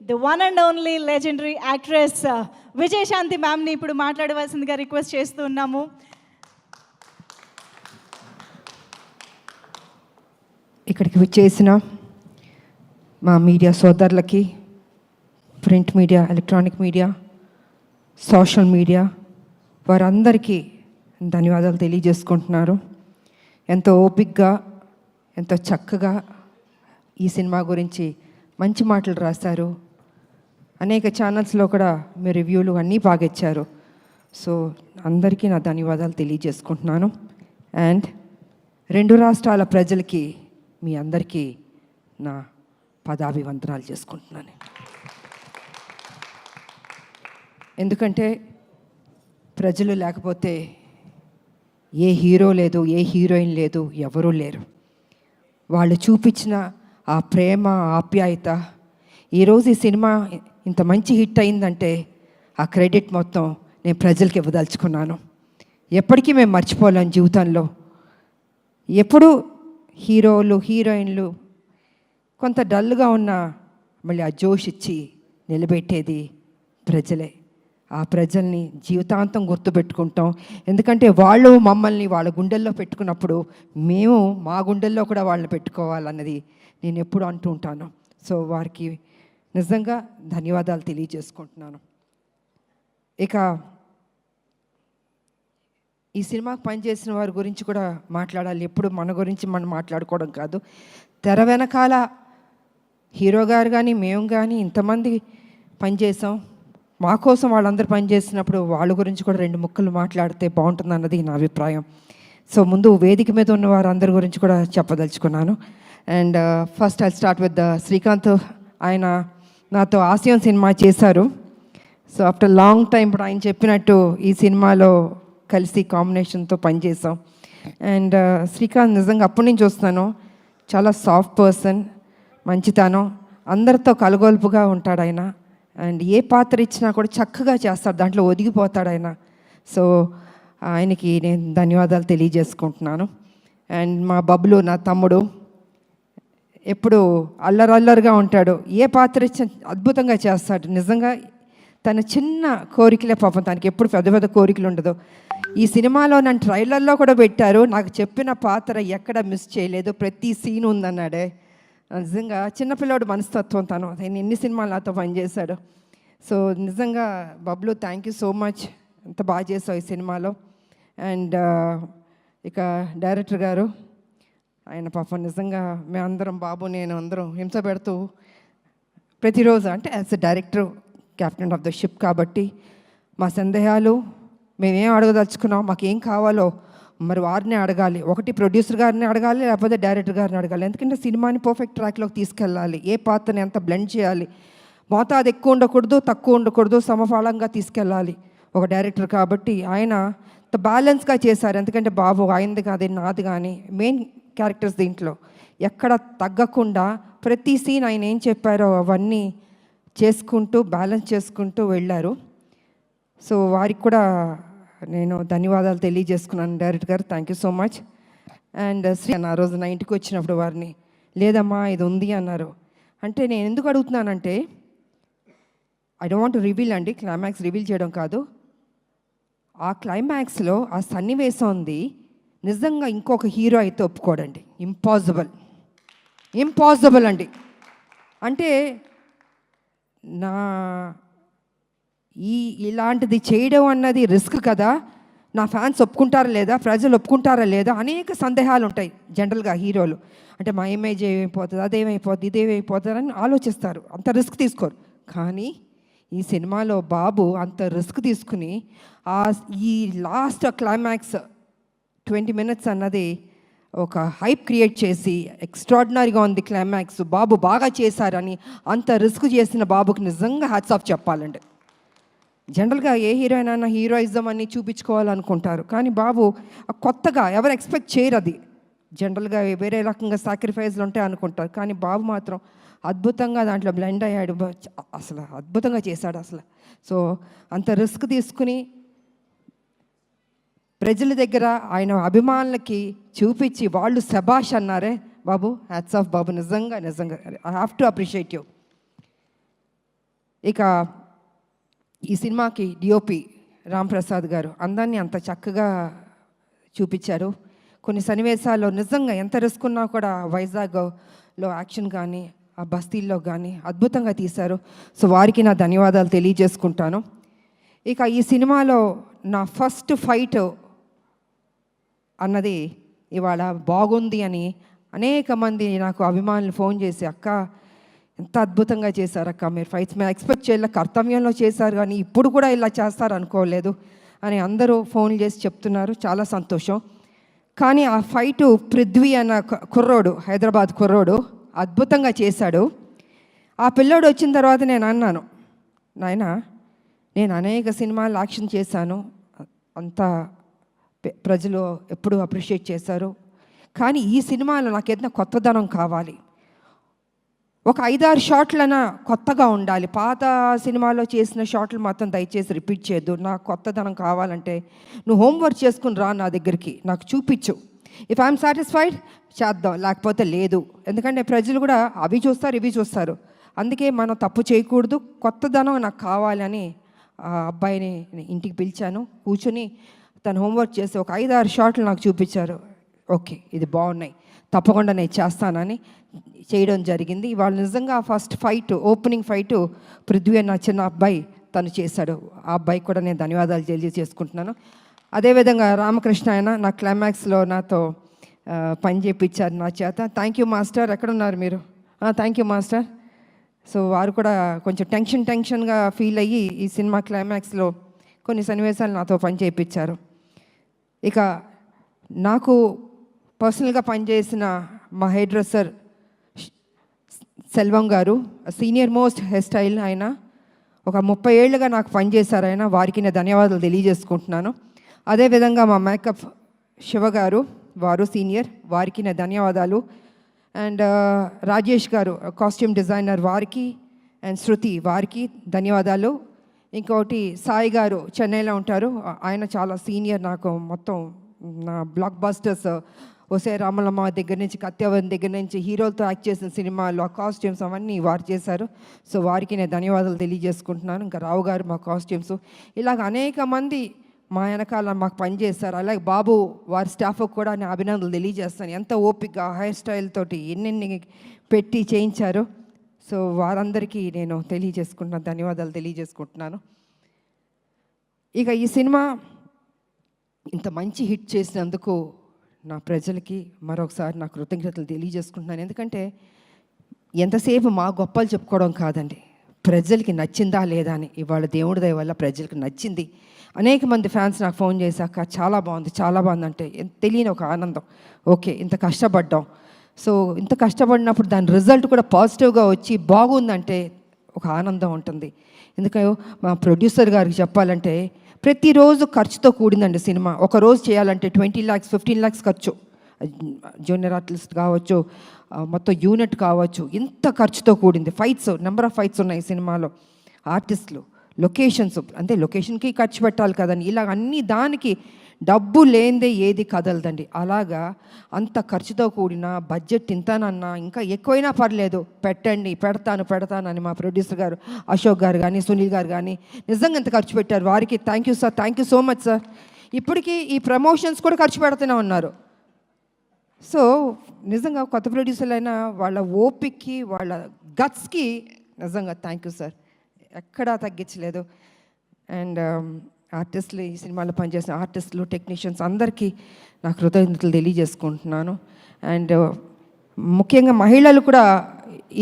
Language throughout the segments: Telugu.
The one and only legendary actress Vijayashanti మ్యామ్ని ఇప్పుడు మాట్లాడవలసిందిగా రిక్వెస్ట్ చేస్తూ ఉన్నాము. ఇక్కడికి వచ్చేసిన మా మీడియా సోదరులకి, print media, electronic media, social media వారందరికీ ధన్యవాదాలు తెలియజేసుకుంటున్నారు. ఎంతో ఓపికగా, ఎంతో చక్కగా ఈ సినిమా గురించి మంచి మాటలు రాశారు. అనేక ఛానల్స్లో కూడా మీ రివ్యూలు అన్నీ బాగా ఇచ్చారు. సో అందరికీ నా ధన్యవాదాలు తెలియజేసుకుంటున్నాను. అండ్ 2 రాష్ట్రాల ప్రజలకి మీ అందరికీ నా పదాభివందనాలు చేసుకుంటున్నాను. ఎందుకంటే ప్రజలు లేకపోతే ఏ హీరో లేదు, ఏ హీరోయిన్ లేదు, ఎవరూ లేరు. వాళ్ళు చూపించిన ఆ ప్రేమ, ఆప్యాయత, ఈరోజు ఈ సినిమా ఇంత మంచి హిట్ అయిందంటే ఆ క్రెడిట్ మొత్తం నేను ప్రజలకి ఇవ్వదలుచుకున్నాను. ఎప్పటికీ మేము మర్చిపోలేం జీవితంలో. ఎప్పుడు హీరోలు, హీరోయిన్లు కొంత డల్గా ఉన్న మళ్ళీ ఆ జోష్ ఇచ్చి నిలబెట్టేది ప్రజలే. ఆ ప్రజల్ని జీవితాంతం గుర్తుపెట్టుకుంటాం. ఎందుకంటే వాళ్ళు మమ్మల్ని వాళ్ళ గుండెల్లో పెట్టుకున్నప్పుడు మేము మా గుండెల్లో కూడా వాళ్ళని పెట్టుకోవాలన్నది నేను ఎప్పుడు అంటూ ఉంటాను. సో వారికి నిజంగా ధన్యవాదాలు తెలియజేసుకుంటున్నాను. ఇక ఈ సినిమాకి పనిచేసిన వారి గురించి కూడా మాట్లాడాలి. ఎప్పుడు మన గురించి మనం మాట్లాడుకోవడం కాదు. తెర వెనకాల హీరో గారు కానీ మేము కానీ ఇంతమంది పనిచేసాం. మా కోసం వాళ్ళందరూ పనిచేసినప్పుడు వాళ్ళ గురించి కూడా 2 ముక్కలు మాట్లాడితే బాగుంటుంది అన్నది నా అభిప్రాయం. సో ముందు వేదిక మీద ఉన్న వారందరి గురించి కూడా చెప్పదలుచుకున్నాను. And first I start with Srikanth. ఆయన నాతో ఆసియన్ సినిమా చేశారు. సో ఆఫ్టర్ లాంగ్ టైం ఇప్పుడు ఆయన చెప్పినట్టు ఈ సినిమాలో కలిసి కాంబినేషన్తో పనిచేసాం. అండ్ శ్రీకాంత్ నిజంగా అప్పటి నుంచి చూస్తున్నాను, చాలా సాఫ్ట్ పర్సన్, మంచితనం, అందరితో కలగొలుపుగా ఉంటాడు ఆయన. అండ్ ఏ పాత్ర ఇచ్చినా కూడా చక్కగా చేస్తాడు, దాంట్లో ఒదిగిపోతాడు ఆయన. సో ఆయనకి నేను ధన్యవాదాలు తెలియజేసుకుంటున్నాను. అండ్ మా బబ్లు, నా తమ్ముడు, ఎప్పుడు అల్లరల్లరిగా ఉంటాడు, ఏ పాత్ర ఇచ్చినా అద్భుతంగా చేస్తాడు. నిజంగా తన చిన్న కోరికలే పాపం, తనకి ఎప్పుడు పెద్ద పెద్ద కోరికలు ఉండదు. ఈ సినిమాలో నన్ను ట్రైలర్లో కూడా పెట్టారు, నాకు చెప్పిన పాత్ర ఎక్కడ మిస్ చేయలేదు, ప్రతి సీన్ ఉందన్నాడే. నిజంగా చిన్నపిల్లాడు మనస్తత్వం తను. ఆయన ఎన్ని సినిమాలు నాతో పనిచేశాడు. సో నిజంగా Bablu, thank you so much, ఎంత బాగా చేసావు ఈ సినిమాలో. అండ్ ఇక డైరెక్టర్ గారు, ఆయన పాపం నిజంగా మేమందరం, బాబు నేను అందరం హింస పెడుతూ ప్రతిరోజు, అంటే as a director, captain of the ship కాబట్టి మా సందేహాలు మేమేం అడగదలుచుకున్నాం, మాకేం కావాలో మరి వారిని అడగాలి. ఒకటి ప్రొడ్యూసర్ గారిని అడగాలి, లేకపోతే డైరెక్టర్ గారిని అడగాలి. ఎందుకంటే సినిమాని పర్ఫెక్ట్ ట్రాక్లోకి తీసుకెళ్ళాలి. ఏ పాత్రని ఎంత బ్లెండ్ చేయాలి, మోతాదు ఎక్కువ ఉండకూడదు, తక్కువ ఉండకూడదు, సమఫలంగా తీసుకెళ్ళాలి ఒక డైరెక్టర్. కాబట్టి ఆయన బ్యాలెన్స్గా చేశారు. ఎందుకంటే బాబు ఆయనది కాదు, నాది కానీ మెయిన్ క్యారెక్టర్స్ దీంట్లో ఎక్కడ తగ్గకుండా ప్రతి సీన్ ఆయన ఏం చెప్పారో అవన్నీ చేసుకుంటూ బ్యాలెన్స్ చేసుకుంటూ వెళ్ళారు. సో వారికి కూడా నేను ధన్యవాదాలు తెలియజేసుకున్నాను. డైరెక్టర్ గారు, thank you so much. And Shri ఆ రోజు నా ఇంటికి వచ్చినప్పుడు వారిని, లేదమ్మా ఇది ఉంది అన్నారు. అంటే నేను ఎందుకు అడుగుతున్నానంటే, I don't want to reveal అండి, క్లైమాక్స్ రివీల్ చేయడం కాదు. ఆ క్లైమాక్స్లో ఆ సన్నివేశం ఉంది, నిజంగా ఇంకొక హీరో అయితే ఒప్పుకోడండి. ఇంపాసిబుల్ అండి. అంటే నా ఇలాంటిది చేయడం అన్నది రిస్క్ కదా, నా ఫ్యాన్స్ ఒప్పుకుంటారా లేదా, ప్రజలు ఒప్పుకుంటారా లేదా, అనేక సందేహాలు ఉంటాయి జనరల్గా హీరోలు. అంటే మా ఇమేజ్ ఏమైపోతుంది, అదేమైపోతుంది, ఇదేమైపోతుంది అని ఆలోచిస్తారు, అంత రిస్క్ తీసుకోరు. కానీ ఈ సినిమాలో బాబు అంత రిస్క్ తీసుకుని ఈ లాస్ట్ క్లైమాక్స్ 20 minutes అన్నది ఒక హైప్ క్రియేట్ చేసి ఎక్స్ట్రాడినరీగా ఉంది క్లైమాక్స్, బాబు బాగా చేశారని అంత రిస్క్ చేసిన బాబుకి నిజంగా హ్యాట్స్ ఆఫ్ చెప్పాలండి. జనరల్గా ఏ హీరోయిన్ అయినా హీరోయిజం అని చూపించుకోవాలనుకుంటారు, కానీ బాబు కొత్తగా ఎవరు ఎక్స్పెక్ట్ చేయరు. అది జనరల్గా వేరే రకంగా సాక్రిఫైస్లు ఉంటాయి అనుకుంటారు, కానీ బాబు మాత్రం అద్భుతంగా దాంట్లో బ్లెండ్ అయ్యాడు, అసలు అద్భుతంగా చేశాడు అసలు. సో అంత రిస్క్ తీసుకుని ప్రజల దగ్గర ఆయన అభిమానులకి చూపించి వాళ్ళు శబాష్ అన్నారే బాబు, హ్యాట్స్ ఆఫ్ బాబు, నిజంగా నిజంగా I have to appreciate you. ఇక ఈ సినిమాకి డిఓపి రాంప్రసాద్ గారు అందాన్ని అంత చక్కగా చూపించారు. కొన్ని సన్నివేశాల్లో నిజంగా ఎంత రిస్క్ ఉన్నా కూడా వైజాగ్లో యాక్షన్ కానీ ఆ బస్తీల్లో కానీ అద్భుతంగా తీశారు. సో వారికి నా ధన్యవాదాలు తెలియజేసుకుంటాను. ఇక ఈ సినిమాలో నా ఫస్ట్ ఫైట్ అన్నది ఇవాళ బాగుంది అని అనేక మంది నాకు అభిమానులు ఫోన్ చేసి, అక్క ఎంత అద్భుతంగా చేశారు అక్క, మీరు ఫైట్స్ మేము ఎక్స్పెక్ట్ చేయలే, కర్తవ్యంలో చేశారు కానీ ఇప్పుడు కూడా ఇలా చేస్తారు అనుకోలేదు అని అందరూ ఫోన్ చేసి చెప్తున్నారు. చాలా సంతోషం. కానీ ఆ ఫైటు పృథ్వీ అన్న కుర్రోడు, హైదరాబాద్ కుర్రోడు అద్భుతంగా చేశాడు. ఆ పిల్లోడు వచ్చిన తర్వాత నేను అన్నాను, నాయన నేను అనేక సినిమాలు యాక్షన్ చేశాను, అంతా ప్రజలు ఎప్పుడూ అప్రిషియేట్ చేశారు, కానీ ఈ సినిమాలో నాకు ఏదైనా కొత్తదనం కావాలి, ఒక 5-6 షాట్లైనా కొత్తగా ఉండాలి, పాత సినిమాలో చేసిన షాట్లు మాత్రం దయచేసి రిపీట్ చేయొద్దు, నాకు కొత్తదనం కావాలంటే నువ్వు హోంవర్క్ చేసుకుని రా నా దగ్గరికి, నాకు చూపించు, ఇఫ్ ఐఎమ్ సాటిస్ఫైడ్ చేద్దాం, లేకపోతే లేదు. ఎందుకంటే ప్రజలు కూడా అవి చూస్తారు ఇవి చూస్తారు, అందుకే మనం తప్పు చేయకూడదు, కొత్తదనం నాకు కావాలని ఆ అబ్బాయిని ఇంటికి పిలిచాను. కూర్చొని తను హోంవర్క్ చేసి ఒక 5-6 షాట్లు నాకు చూపించారు. ఓకే ఇది బాగున్నాయి, తప్పకుండా నేను చేస్తానని చేయడం జరిగింది. ఇవాళ నిజంగా first fight, opening fight Prithvi అన్న చిన్న అబ్బాయి తను చేశాడు. ఆ అబ్బాయికి కూడా నేను ధన్యవాదాలు తెలియజేసుకుంటున్నాను. అదేవిధంగా రామకృష్ణ ఆయన నా క్లైమాక్స్లో నాతో పని చేయించారు నా చేత. Thank you master. ఎక్కడున్నారు మీరు? Thank you master. సో వారు కూడా కొంచెం టెన్షన్గా ఫీల్ అయ్యి ఈ సినిమా క్లైమాక్స్లో కొన్ని సన్నివేశాలు నాతో పని చేయించారు. ఇక నాకు పర్సనల్గా పనిచేసిన మా హెయిర్ డ్రెస్సర్ సెల్వం గారు, సీనియర్ మోస్ట్ హెయిర్ స్టైల్, ఆయన ఒక 30 ఏళ్ళుగా నాకు పనిచేశారు. ఆయన వారికి నేను ధన్యవాదాలు తెలియజేసుకుంటున్నాను. అదేవిధంగా మా మేకప్ శివ గారు, వారు సీనియర్, వారికి నా ధన్యవాదాలు. అండ్ రాజేష్ గారు కాస్ట్యూమ్ డిజైనర్, వారికి అండ్ శృతి వారికి ధన్యవాదాలు. ఇంకోటి సాయి గారు చెన్నైలో ఉంటారు, ఆయన చాలా సీనియర్, నాకు మొత్తం నా బ్లాక్ బస్టర్స్ ఒసే రామలమ్మ దగ్గర నుంచి కత్యవన్ దగ్గర నుంచి హీరోలతో యాక్ట్ చేసిన సినిమాలు ఆ కాస్ట్యూమ్స్ అవన్నీ వారు చేశారు. సో వారికి నేను ధన్యవాదాలు తెలియజేసుకుంటున్నాను. ఇంకా రావు గారు మా కాస్ట్యూమ్స్, ఇలాగ అనేక మంది మా వెనకాల మాకు పనిచేస్తారు. అలాగే బాబు వారి స్టాఫ్కి కూడా నేను అభినందనలు తెలియజేస్తాను. ఎంత ఓపిక హెయిర్ స్టైల్ తోటి ఎన్నెన్ని పెట్టి చేయించారు. సో వారందరికీ నేను తెలియజేసుకుంటున్నాను, ధన్యవాదాలు తెలియజేసుకుంటున్నాను. ఇక ఈ సినిమా ఇంత మంచి హిట్ చేసినందుకు నా ప్రజలకి మరొకసారి నా కృతజ్ఞతలు తెలియజేసుకుంటున్నాను. ఎందుకంటే ఎంతసేపు మా గొప్పలు చెప్పుకోవడం కాదండి, ప్రజలకి నచ్చిందా లేదా అని. ఇవాళ దేవుడి దయ వల్ల ప్రజలకు నచ్చింది. అనేక మంది ఫ్యాన్స్ నాకు ఫోన్ చేశాక చాలా బాగుంది అంటే తెలియని ఒక ఆనందం. ఓకే ఇంత కష్టపడ్డాం, సో ఇంత కష్టపడినప్పుడు దాని రిజల్ట్ కూడా పాజిటివ్గా వచ్చి బాగుందంటే ఒక ఆనందం ఉంటుంది. ఎందుకంటే మా ప్రొడ్యూసర్ గారికి చెప్పాలంటే ప్రతిరోజు ఖర్చుతో కూడిందండి సినిమా. ఒక రోజు చేయాలంటే 20 lakhs 15 lakhs ఖర్చు, జూనియర్ ఆర్టిస్ట్ కావచ్చు, మొత్తం యూనిట్ కావచ్చు, ఇంత ఖర్చుతో కూడింది. ఫైట్స్, నెంబర్ ఆఫ్ ఫైట్స్ ఉన్నాయి ఈ సినిమాలో, ఆర్టిస్టులు, లొకేషన్స్, అంటే లొకేషన్కి ఖర్చు పెట్టాలి కదండి. ఇలా అన్ని దానికి డబ్బు లేనిదే ఏది కదలదండి. అలాగా అంత ఖర్చుతో కూడిన బడ్జెట్ ఇంతనన్నా ఇంకా ఎక్కువైనా పర్లేదు పెడతాను అని మా ప్రొడ్యూసర్ గారు అశోక్ గారు కానీ సునీల్ గారు కానీ నిజంగా ఎంత ఖర్చు పెట్టారు. వారికి thank you sir, thank you so much sir. ఇప్పటికీ ఈ ప్రమోషన్స్ కూడా ఖర్చు పెడుతూనే ఉన్నారు. సో నిజంగా కొత్త ప్రొడ్యూసర్లు అయినా వాళ్ళ ఓపిక్కి వాళ్ళ గట్స్కి నిజంగా థ్యాంక్ యూ సార్, ఎక్కడా తగ్గించలేదు. అండ్ ఆర్టిస్టులు, ఈ సినిమాలో పనిచేసిన ఆర్టిస్టులు, టెక్నీషియన్స్ అందరికీ నా కృతజ్ఞతలు తెలియజేసుకుంటున్నాను. అండ్ ముఖ్యంగా మహిళలు కూడా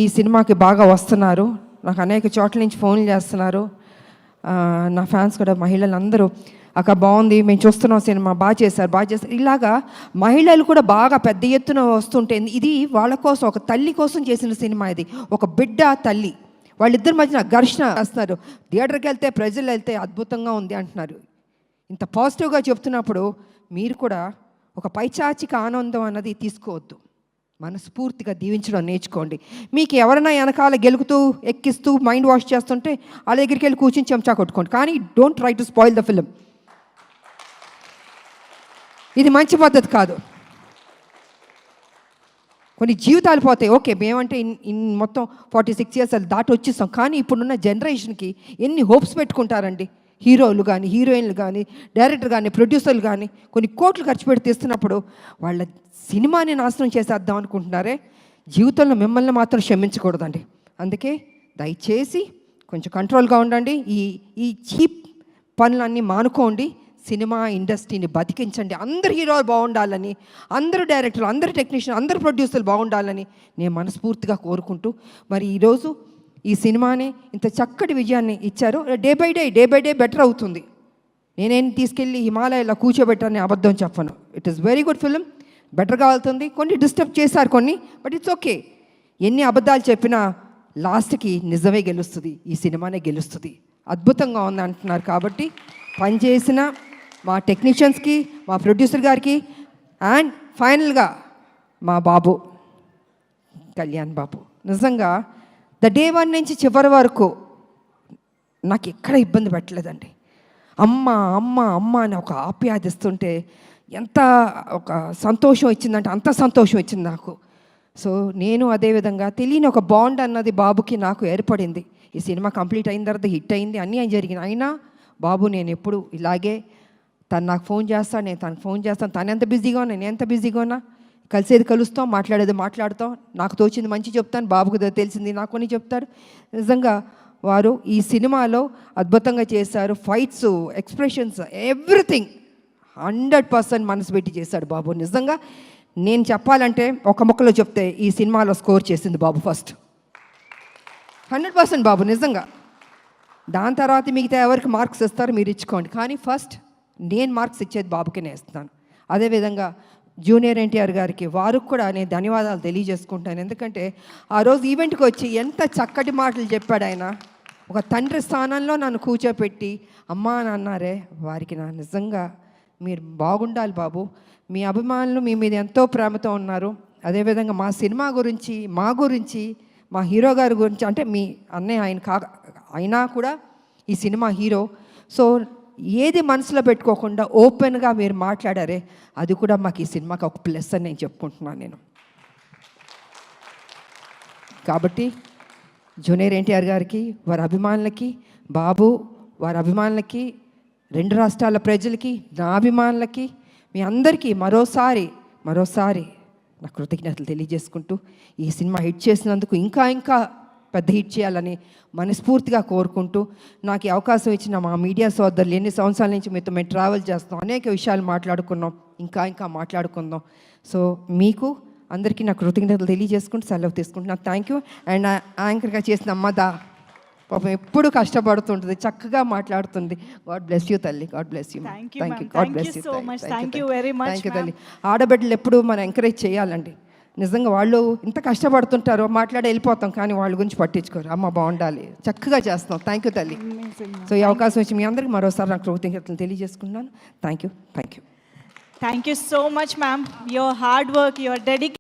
ఈ సినిమాకి బాగా వస్తున్నారు. నాకు అనేక చోట్ల నుంచి ఫోన్లు చేస్తున్నారు. నా ఫ్యాన్స్ కూడా మహిళలు అందరూ అక్క బాగుంది, మేము చూస్తున్నాం సినిమా, బాగా చేశారు. ఇలాగా మహిళలు కూడా బాగా పెద్ద ఎత్తున వస్తుంటే ఇది వాళ్ళ కోసం, ఒక తల్లి కోసం చేసిన సినిమా ఇది. ఒక బిడ్డ తల్లి వాళ్ళిద్దరి మధ్యన ఘర్షణ వస్తున్నారు. థియేటర్కి వెళ్తే ప్రజలు వెళ్తే అద్భుతంగా ఉంది అంటున్నారు. ఇంత పాజిటివ్గా చెప్తున్నప్పుడు మీరు కూడా ఒక పైచాచిక ఆనందం అన్నది తీసుకోవద్దు, మనస్ఫూర్తిగా దీవించడం నేర్చుకోండి. మీకు ఎవరైనా వెనకాల గెలుకుతూ ఎక్కిస్తూ మైండ్ వాష్ చేస్తుంటే వాళ్ళ దగ్గరికి వెళ్ళి కూర్చొని చెంచా కొట్టుకోండి, కానీ don't try to spoil the film. ఇది మంచి పద్ధతి కాదు. కొన్ని జీవితాలు పోతాయి. ఓకే, మేమంటే మొత్తం 46 ఇయర్స్ అది దాటి వచ్చేస్తాం. కానీ ఇప్పుడున్న జనరేషన్కి ఎన్ని హోప్స్ పెట్టుకుంటారండి. హీరోలు కానీ, హీరోయిన్లు కానీ, డైరెక్టర్ కానీ, ప్రొడ్యూసర్లు కానీ కొన్ని కోట్లు ఖర్చు పెట్టి తీస్తున్నప్పుడు వాళ్ళ సినిమాని నాశనం చేసేద్దాం అనుకుంటున్నారే. జీవితంలో మిమ్మల్ని మాత్రం క్షమించకూడదండి. అందుకే దయచేసి కొంచెం కంట్రోల్గా ఉండండి. ఈ చీప్ పనులన్నీ మానుకోండి. సినిమా ఇండస్ట్రీని బతికించండి. అందరు హీరోలు బాగుండాలని, అందరు డైరెక్టర్లు, అందరు టెక్నీషియన్, అందరు ప్రొడ్యూసర్లు బాగుండాలని నేను మనస్ఫూర్తిగా కోరుకుంటూ, మరి ఈరోజు ఈ సినిమాని ఇంత చక్కటి విజయాన్ని ఇచ్చారు. డే బై డే బెటర్ అవుతుంది. నేనేం తీసుకెళ్ళి హిమాలయాలో కూర్చోబెట్టాలని అబద్ధం చెప్పను. It is very good film, బెటర్గా వెళ్తుంది. కొన్ని డిస్టర్బ్ చేశారు కొన్ని, బట్ ఇట్స్ ఓకే. ఎన్ని అబద్ధాలు చెప్పినా లాస్ట్కి నిజమే గెలుస్తుంది, ఈ సినిమానే గెలుస్తుంది. అద్భుతంగా ఉంది అంటున్నారు. కాబట్టి పనిచేసిన మా టెక్నీషియన్స్కి, మా ప్రొడ్యూసర్ గారికి, అండ్ ఫైనల్గా మా బాబు కళ్యాణ్ బాబు, నిజంగా డే 1 నుంచి చివరి వరకు నాకు ఎక్కడ ఇబ్బంది పెట్టలేదండి. అమ్మ అమ్మ అమ్మ అని ఒక ఆప్యాదిస్తుంటే ఎంత ఒక సంతోషం ఇచ్చిందంటే అంత సంతోషం ఇచ్చింది నాకు. సో నేను అదేవిధంగా తెలియని ఒక బాండ్ అన్నది బాబుకి నాకు ఏర్పడింది. ఈ సినిమా కంప్లీట్ అయిన తర్వాత హిట్ అయింది, అన్నీ జరిగినాయి. అయినా బాబు నేను ఎప్పుడు ఇలాగే, తను నాకు ఫోన్ చేస్తాను, నేను తనకు ఫోన్ చేస్తాను. తను ఎంత బిజీగా ఉన్నా, నేను ఎంత బిజీగా ఉన్నా, కలిసేది కలుస్తాం, మాట్లాడేది మాట్లాడతాం. నాకు తోచింది మంచి చెప్తాను, బాబుకు తెలిసింది నాకు కొన్ని చెప్తాడు. నిజంగా వారు ఈ సినిమాలో అద్భుతంగా చేశారు. ఫైట్స్, ఎక్స్ప్రెషన్స్, ఎవ్రీథింగ్ 100% మనసు పెట్టి చేశాడు బాబు. నిజంగా నేను చెప్పాలంటే ఒక ముక్కలో చెప్తే ఈ సినిమాలో స్కోర్ చేసింది బాబు ఫస్ట్. 100% బాబు నిజంగా. దాని తర్వాత మిగతా ఎవరికి మార్క్స్ ఇస్తారో మీరు ఇచ్చుకోండి, కానీ ఫస్ట్ నేను మార్క్స్ ఇచ్చేది బాబుకినే ఇస్తాను. అదేవిధంగా జూనియర్ ఎన్టీఆర్ గారికి, వారికి కూడా నేను ధన్యవాదాలు తెలియజేసుకుంటాను. ఎందుకంటే ఆ రోజు ఈవెంట్కి వచ్చి ఎంత చక్కటి మాటలు చెప్పాడు ఆయన. ఒక తండ్రి స్థానంలో నన్ను కూర్చోపెట్టి అమ్మా అని అన్నారే, వారికి నా నిజంగా మీరు బాగుండాలి బాబు. మీ అభిమానులు మీ మీద ఎంతో ప్రేమతో ఉన్నారు. అదేవిధంగా మా సినిమా గురించి, మా గురించి, మా హీరో గారి గురించి, అంటే మీ అన్నయ్య ఆయన అయినా కూడా ఈ సినిమా హీరో. సో ఏది మనసులో పెట్టుకోకుండా ఓపెన్గా మీరు మాట్లాడారే, అది కూడా మాకు ఈ సినిమాకి ఒక ప్లస్ అని నేను చెప్పుకుంటున్నాను నేను. కాబట్టి జూనియర్ ఎన్టీఆర్ గారికి, వారి అభిమానులకి, బాబు వారి అభిమానులకి, 2 రాష్ట్రాల ప్రజలకి, నా అభిమానులకి, మీ అందరికీ మరోసారి నా కృతజ్ఞతలు తెలియజేసుకుంటూ, ఈ సినిమా హిట్ చేసినందుకు ఇంకా పెద్ద హిట్ చేయాలని మనస్ఫూర్తిగా కోరుకుంటూ, నాకు ఈ అవకాశం ఇచ్చిన మా మీడియా సోదరులు, ఎన్ని సంవత్సరాల నుంచి మీతో మేము ట్రావెల్ చేస్తాం, అనేక విషయాలు మాట్లాడుకున్నాం, ఇంకా మాట్లాడుకుందాం. సో మీకు అందరికీ నా కృతజ్ఞతలు తెలియజేసుకుంటూ సెలవు తీసుకుంటున్నాను. Thank you. అండ్ యాంకర్గా చేసిన అమ్మదా పాపం ఎప్పుడు కష్టపడుతుంటుంది, చక్కగా మాట్లాడుతుంది. గాడ్ బ్లెస్ యూ తల్లి, God bless you. Thank you, thank you, ma'am. God Thank bless you you. so much. Thank you very much, thank you ma'am. తల్లి. ఆడబిడ్డలు ఎప్పుడు మనం ఎంకరేజ్ చేయాలండి. నిజంగా వాళ్ళు ఇంత కష్టపడుతుంటారో మాట్లాడి వెళ్ళిపోతాం, కానీ వాళ్ళ గురించి పట్టించుకోరు. అమ్మ బాగుండాలి, చక్కగా చేస్తాం. థ్యాంక్ యూ తల్లి. సో ఈ అవకాశం వచ్చి మీ అందరికీ మరోసారి నాకు కృతజ్ఞతలు తెలియజేసుకుంటున్నాను. Thank you. Thank you so much, ma'am. Your hard work, your dedication.